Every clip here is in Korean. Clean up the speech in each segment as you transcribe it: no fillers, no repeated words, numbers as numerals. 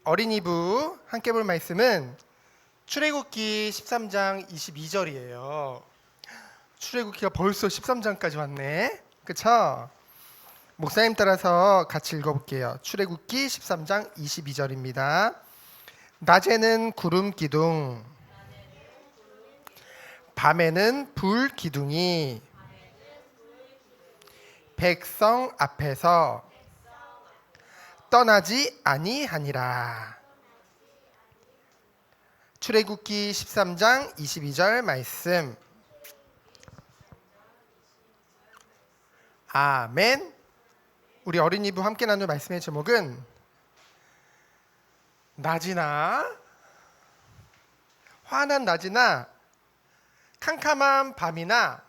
어린이부 함께 볼 말씀은 출애굽기 13장 22절이에요. 출애굽기가 벌써 13장까지 왔네. 그쵸? 목사님 따라서 같이 읽어볼게요. 출애굽기 13장 22절입니다. 낮에는 구름 기둥, 밤에는 불 기둥이 백성 앞에서 떠나지 아니하니라. 출애굽기 13장 22절 말씀. 아멘. 우리 어린이부 함께 나눌 말씀의 제목은 낮이나 환한 낮이나 캄캄한 밤이나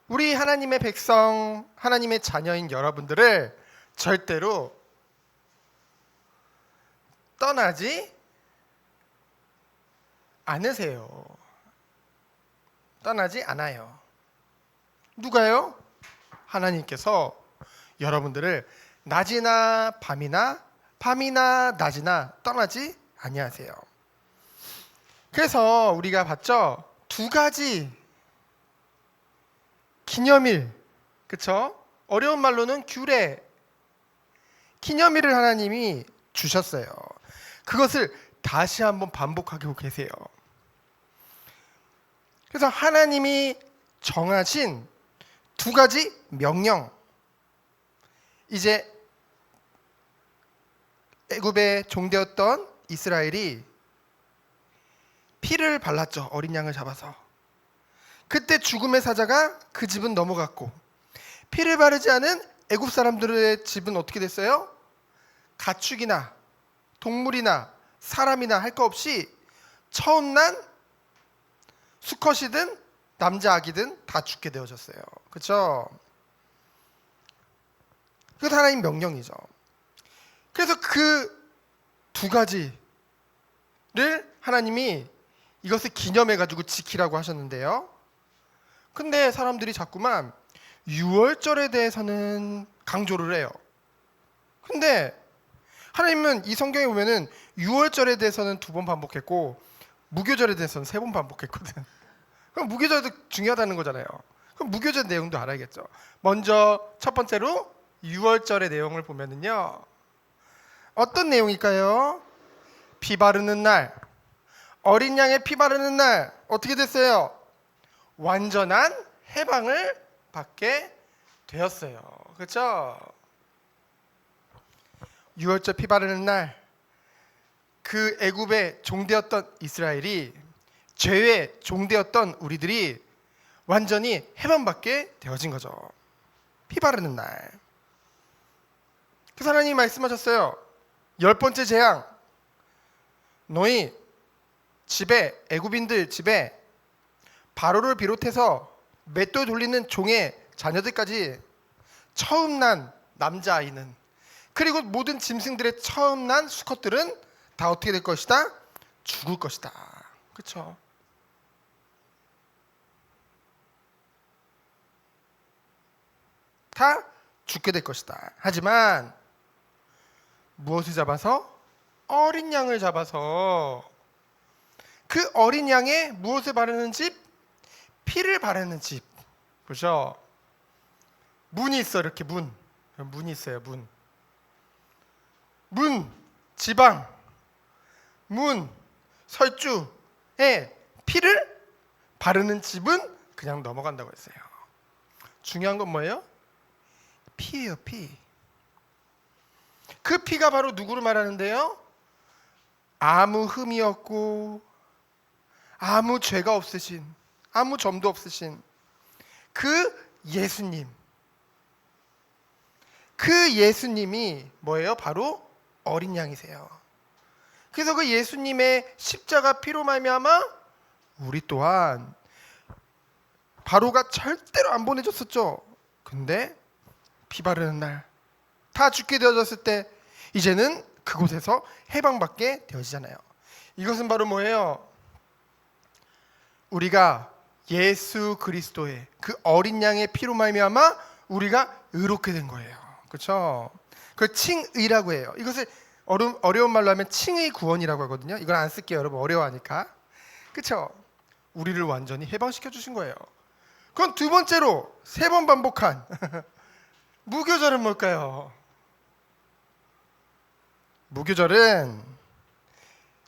우리 하나님의 백성, 하나님의 자녀인 여러분들을 절대로 떠나지 않으세요. 떠나지 않아요. 누가요? 하나님께서 여러분들을 낮이나 밤이나 밤이나 낮이나 떠나지 아니하세요. 그래서 우리가 봤죠? 두 가지 기념일, 그쵸? 어려운 말로는 규례, 기념일을 하나님이 주셨어요. 그것을 다시 한번 반복하고 계세요. 그래서 하나님이 정하신 두 가지 명령, 이제 애굽의 종되었던 이스라엘이 피를 발랐죠. 어린 양을 잡아서. 그때 죽음의 사자가 그 집은 넘어갔고, 피를 바르지 않은 애굽 사람들의 집은 어떻게 됐어요? 가축이나 동물이나 사람이나 할 거 없이 처음 난 수컷이든 남자 아기든 다 죽게 되어졌어요. 그렇죠? 그것도 하나님 명령이죠. 그래서 그 두 가지를 하나님이 이것을 기념해가지고 지키라고 하셨는데요. 근데 사람들이 자꾸만 유월절에 대해서는 강조를 해요. 근데 하나님은 이 성경에 보면은 유월절에 대해서는 2번 반복했고 무교절에 대해서는 3번 반복했거든. 그럼 무교절도 중요하다는 거잖아요. 그럼 무교절 내용도 알아야겠죠. 먼저 첫 번째로 유월절의 내용을 보면은요. 어떤 내용일까요? 피 바르는 날, 어린 양의 피 바르는 날 어떻게 됐어요? 완전한 해방을 받게 되었어요. 그렇죠? 유월절 피 바르는 날, 그 애굽의 종되었던 이스라엘이, 죄의 종되었던 우리들이 완전히 해방받게 되어진 거죠. 피 바르는 날. 그 하나님이 말씀하셨어요. 10번째 재앙, 너희 집에, 애굽인들 집에 바로를 비롯해서 맷돌 돌리는 종의 자녀들까지 처음 난 남자아이는, 그리고 모든 짐승들의 처음 난 수컷들은 다 어떻게 될 것이다? 죽을 것이다. 그렇죠? 다 죽게 될 것이다. 하지만 무엇을 잡아서? 어린 양을 잡아서 그 어린 양에 무엇을 바르는 집? 피를 바르는 집. 그렇죠? 문이 있어. 이렇게 문이 있어요. 문, 지방, 문, 설주에 피를 바르는 집은 그냥 넘어간다고 했어요. 중요한 건 뭐예요? 피예요. 피. 그 피가 바로 누구를 말하는데요? 아무 흠이 없고 아무 죄가 없으신, 아무 점도 없으신 그 예수님. 그 예수님이 뭐예요? 바로 어린 양이세요. 그래서 그 예수님의 십자가 피로 말미암아 우리 또한, 바로가 절대로 안 보내줬었죠. 근데 피 바르는 날 다 죽게 되어졌을 때 이제는 그곳에서 해방받게 되어지잖아요. 이것은 바로 뭐예요? 우리가 예수 그리스도의 그 어린 양의 피로 말미암아 우리가 의롭게 된 거예요. 그렇죠? 그걸 칭의라고 해요. 이것을 어려운 말로 하면 칭의 구원이라고 하거든요. 이건 안 쓸게요, 여러분. 어려워하니까. 그렇죠? 우리를 완전히 해방시켜 주신 거예요. 그건 두 번째로 3번 반복한 무교절은 뭘까요? 무교절은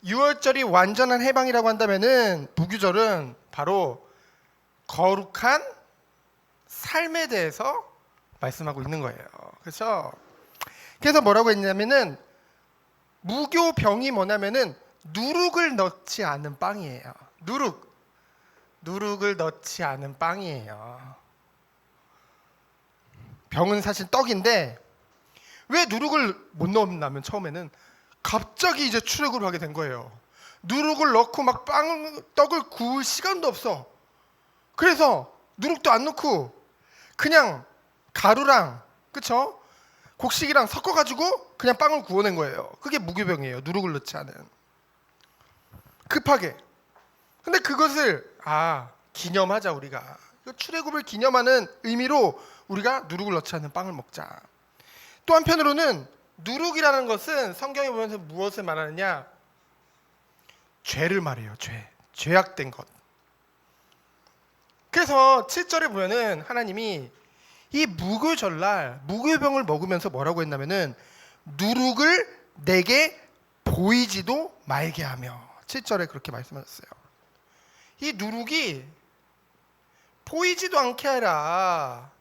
6월절이 완전한 해방이라고 한다면은 무교절은 바로 거룩한 삶에 대해서 말씀하고 있는 거예요. 그렇죠? 그래서 뭐라고 했냐면은 무교병이 뭐냐면은 누룩을 넣지 않은 빵이에요. 누룩을 넣지 않은 빵이에요. 병은 사실 떡인데 왜 누룩을 못 넣었냐면 처음에는 갑자기 이제 출애굽을 하게 된 거예요. 누룩을 넣고 막 떡을 구울 시간도 없어. 그래서 누룩도 안 넣고 그냥 가루랑 그쵸? 곡식이랑 섞어가지고 그냥 빵을 구워낸 거예요. 그게 무교병이에요. 누룩을 넣지 않은. 급하게. 근데 그것을 기념하자 우리가. 출애굽을 기념하는 의미로 우리가 누룩을 넣지 않는 빵을 먹자. 또 한편으로는 누룩이라는 것은 성경에 보면서 무엇을 말하느냐? 죄를 말해요. 죄악된 것. 그래서 7절에 보면은 하나님이 이 무교절날 무교병을 먹으면서 뭐라고 했냐면은 누룩을 내게 보이지도 말게 하며 7절에 그렇게 말씀하셨어요. 이 누룩이 보이지도 않게 하라.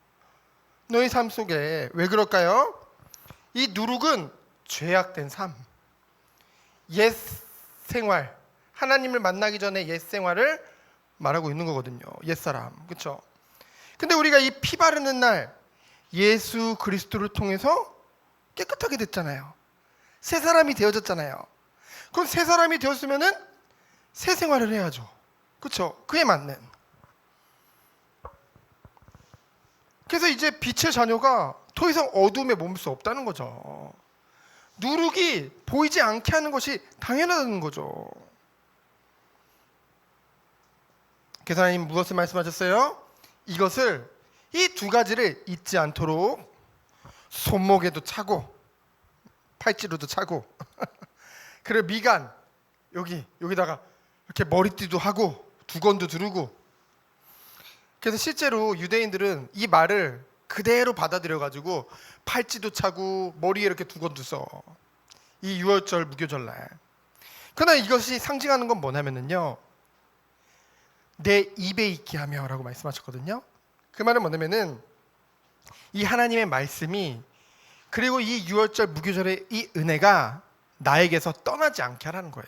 너희 삶 속에. 왜 그럴까요? 이 누룩은 죄악된 삶, 옛 생활, 하나님을 만나기 전에 옛 생활을 말하고 있는 거거든요. 옛사람. 그렇죠? 근데 우리가 이 피 바르는 날 예수 그리스도를 통해서 깨끗하게 됐잖아요. 새 사람이 되어졌잖아요. 그럼 새 사람이 되었으면은 새 생활을 해야죠. 그렇죠? 그에 맞는. 그래서 이제 빛의 자녀가 더 이상 어둠에 머물 수 없다는 거죠. 누룩이 보이지 않게 하는 것이 당연하다는 거죠. 그래서 하나님 무엇을 말씀하셨어요? 이것을 이 두 가지를 잊지 않도록 손목에도 차고 팔찌로도 차고 그리고 미간 여기다가 이렇게 머리띠도 하고 두건도 두르고. 그래서 실제로 유대인들은 이 말을 그대로 받아들여 가지고 팔찌도 차고 머리에 이렇게 두건도 써. 이 6월절 무교절날. 그러나 이것이 상징하는 건 뭐냐면요, 내 입에 있게 하며라고 말씀하셨거든요. 그 말은 뭐냐면은 이 하나님의 말씀이 그리고 이 6월절 무교절의 이 은혜가 나에게서 떠나지 않게 하라는 거예요.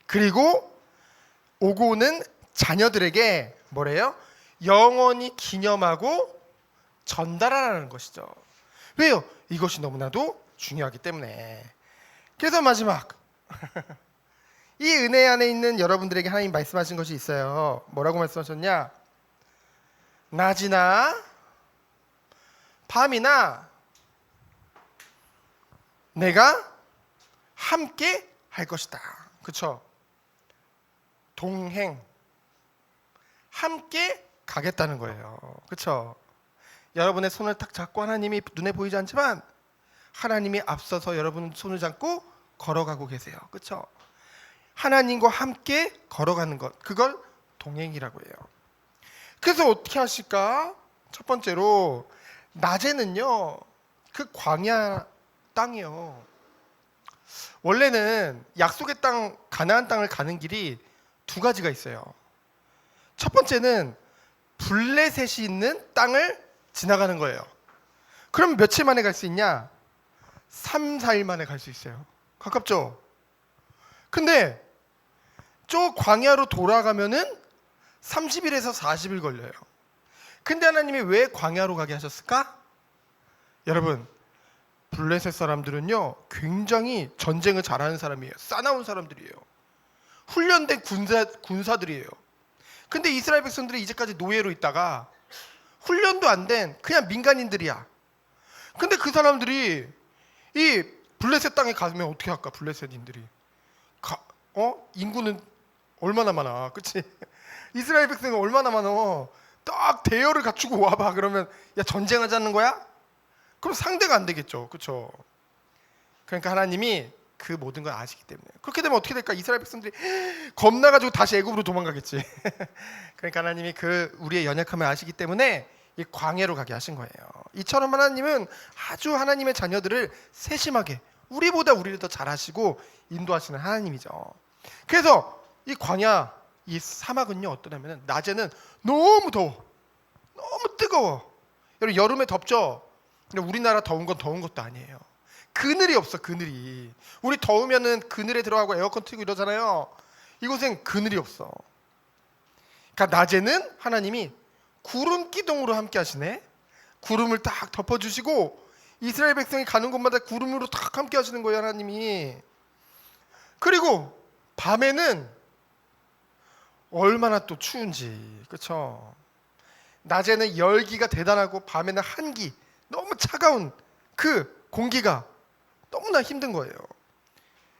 그리고 오고 오는 자녀들에게 뭐래요? 영원히 기념하고 전달하라는 것이죠. 왜요? 이것이 너무나도 중요하기 때문에. 그래서 마지막 이 은혜 안에 있는 여러분들에게 하나님 말씀하신 것이 있어요. 뭐라고 말씀하셨냐? 낮이나 밤이나 내가 함께 할 것이다. 그렇죠? 동행, 함께 가겠다는 거예요. 그렇죠? 여러분의 손을 딱 잡고, 하나님이 눈에 보이지 않지만 하나님이 앞서서 여러분 손을 잡고 걸어가고 계세요. 그렇죠? 하나님과 함께 걸어가는 것, 그걸 동행이라고 해요. 그래서 어떻게 하실까? 첫 번째로 낮에는요, 그 광야 땅이요, 원래는 약속의 땅 가나안 땅을 가는 길이 두 가지가 있어요. 첫 번째는 블레셋이 있는 땅을 지나가는 거예요. 그럼 며칠 만에 갈 수 있냐? 3, 4일 만에 갈 수 있어요. 가깝죠? 근데 저 광야로 돌아가면은 30일에서 40일 걸려요. 근데 하나님이 왜 광야로 가게 하셨을까? 여러분, 블레셋 사람들은요, 굉장히 전쟁을 잘하는 사람이에요. 싸나운 사람들이에요. 훈련된 군사들이에요. 근데 이스라엘 백성들이 이제까지 노예로 있다가 훈련도 안 된 그냥 민간인들이야. 근데 그 사람들이 이 블레셋 땅에 가면 어떻게 할까? 블레셋인들이 인구는 얼마나 많아, 그치? 이스라엘 백성이 얼마나 많아. 딱 대열을 갖추고 와봐. 그러면 야, 전쟁하자는 거야? 그럼 상대가 안 되겠죠. 그렇죠? 그러니까 하나님이 그 모든 걸 아시기 때문에 그렇게 되면 어떻게 될까? 이스라엘 백성들이 겁나가지고 다시 애굽으로 도망가겠지. 그러니까 하나님이 그 우리의 연약함을 아시기 때문에 이 광야로 가게 하신 거예요. 이처럼 하나님은 아주 하나님의 자녀들을 세심하게 우리보다 우리를 더 잘하시고 인도하시는 하나님이죠. 그래서 이 광야, 이 사막은요 어떠냐면 낮에는 너무 더워, 너무 뜨거워. 여러분 여름에 덥죠? 근데 우리나라 더운 건 더운 것도 아니에요. 그늘이 없어. 그늘이. 우리 더우면은 그늘에 들어가고 에어컨 틀고 이러잖아요. 이곳엔 그늘이 없어. 그러니까 낮에는 하나님이 구름 기둥으로 함께 하시네. 구름을 딱 덮어주시고 이스라엘 백성이 가는 곳마다 구름으로 딱 함께 하시는 거예요, 하나님이. 그리고 밤에는 얼마나 또 추운지, 그렇죠? 낮에는 열기가 대단하고 밤에는 한기, 너무 차가운 그 공기가 너무나 힘든 거예요.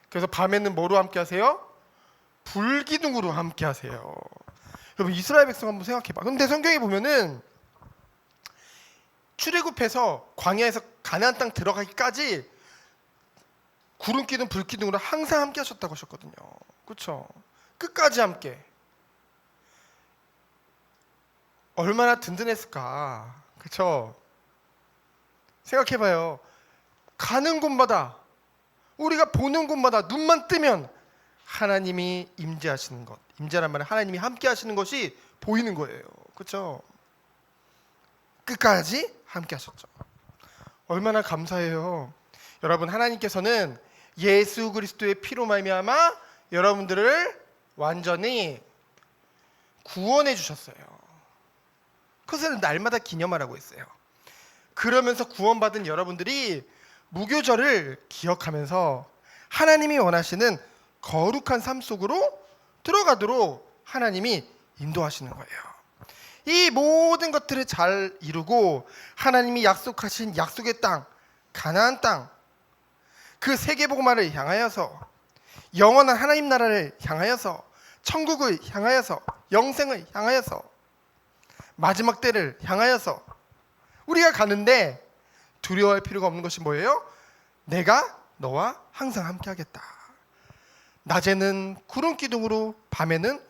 그래서 밤에는 뭐로 함께 하세요? 불기둥으로 함께 하세요. 여러분 이스라엘 백성 한번 생각해봐. 근데 성경에 보면은 출애굽해서 광야에서 가나안 땅 들어가기까지 구름 기둥, 불 기둥으로 항상 함께 하셨다고 하셨거든요. 그렇죠? 끝까지 함께. 얼마나 든든했을까. 그렇죠? 생각해봐요. 가는 곳마다 우리가 보는 곳마다 눈만 뜨면 하나님이 임재하시는 것, 임재란 말은 하나님이 함께 하시는 것이 보이는 거예요. 그렇죠? 끝까지 함께 하셨죠. 얼마나 감사해요. 여러분 하나님께서는 예수 그리스도의 피로 말미암아 여러분들을 완전히 구원해 주셨어요. 그것을 날마다 기념하라고 했어요. 그러면서 구원받은 여러분들이 무교절을 기억하면서 하나님이 원하시는 거룩한 삶 속으로 들어가도록 하나님이 인도하시는 거예요. 이 모든 것들을 잘 이루고 하나님이 약속하신 약속의 땅, 가나안 땅, 그 세계복음화를 향하여서 영원한 하나님 나라를 향하여서 천국을 향하여서 영생을 향하여서 마지막 때를 향하여서 우리가 가는데 두려워할 필요가 없는 것이 뭐예요? 내가 너와 항상 함께 하겠다. 낮에는 구름 기둥으로 밤에는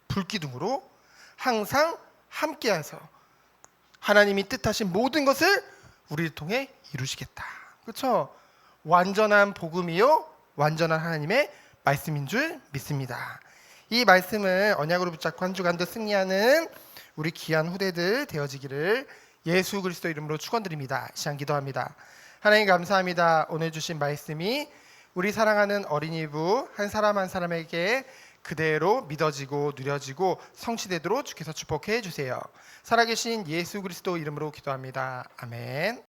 불 기둥으로 항상 함께해서 하나님이 뜻하신 모든 것을 우리를 통해 이루시겠다. 그렇죠? 완전한 복음이요 완전한 하나님의 말씀인 줄 믿습니다. 이 말씀을 언약으로 붙잡고 한 주간도 승리하는 우리 귀한 후대들 되어지기를 예수 그리스도 이름으로 축원드립니다. 이 시간 기도합니다. 하나님 감사합니다. 오늘 주신 말씀이 우리 사랑하는 어린이부 한 사람 한 사람에게 그대로 믿어지고 누려지고 성취되도록 주께서 축복해 주세요. 살아계신 예수 그리스도 이름으로 기도합니다. 아멘.